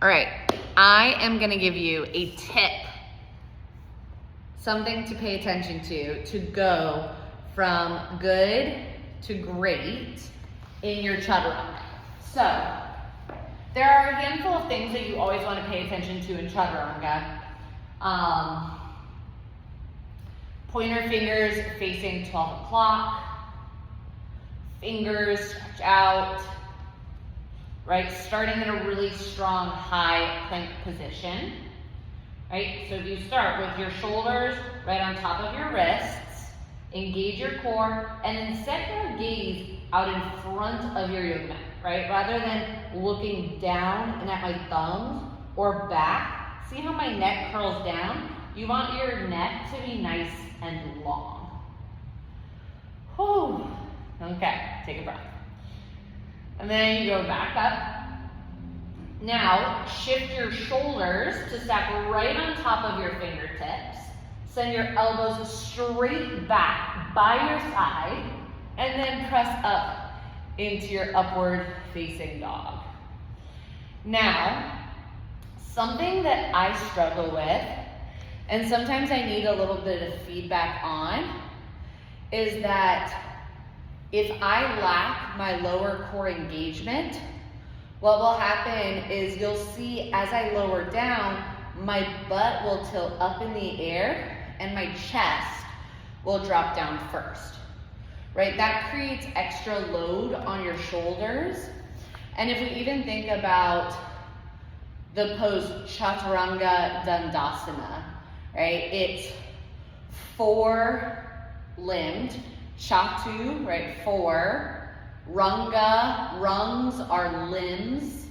All right, I am gonna give you a tip, something to pay attention to go from good to great in your Chaturanga. So, there are a handful of things that you always want to pay attention to in Chaturanga. Pointer fingers facing 12 o'clock, fingers stretch out, right? Starting in a really strong high plank position, right? So if you start with your shoulders right on top of your wrists, engage your core, and then set your gaze out in front of your yoga mat, right? Rather than looking down and at my thumbs or back, see how my neck curls down? You want your neck to be nice and long. Whew. Okay, take a breath. And then you go back up. Now, shift your shoulders to stack right on top of your fingertips. Send your elbows straight back by your side, and then press up into your upward facing dog. Now, something that I struggle with, and sometimes I need a little bit of feedback on, is that if I lack my lower core engagement, what will happen is you'll see as I lower down, my butt will tilt up in the air and my chest will drop down first, right? That creates extra load on your shoulders. And if we even think about the pose Chaturanga Dandasana, right? It's four-limbed, Chatu, right, four. Ranga, rungs are limbs.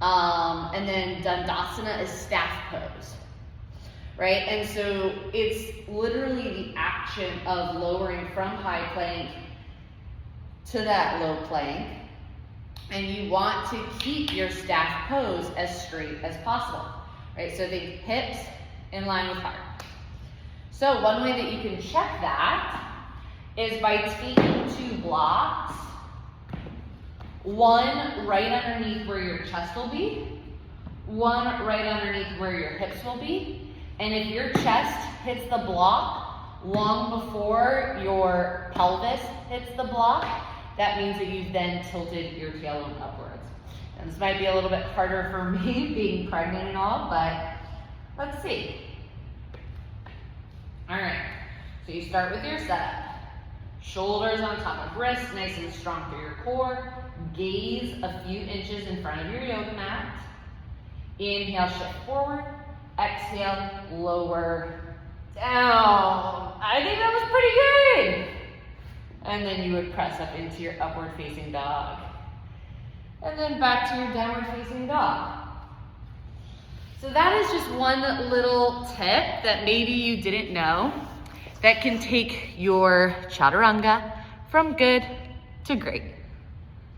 And then Dandasana is staff pose, right? And so it's literally the action of lowering from high plank to that low plank. And you want to keep your staff pose as straight as possible, right? So think hips in line with heart. So one way that you can check that is by taking two blocks, one right underneath where your chest will be, one right underneath where your hips will be. And if your chest hits the block long before your pelvis hits the block, that means that you've then tilted your tailbone upwards. And this might be a little bit harder for me being pregnant and all, but let's see. All right, so you start with your setup. Shoulders on top of wrists, nice and strong through your core. Gaze a few inches in front of your yoga mat. Inhale, shift forward. Exhale, lower down. I think that was pretty good. And then you would press up into your upward facing dog. And then back to your downward facing dog. So that is just one little tip that maybe you didn't know that can take your Chaturanga from good to great.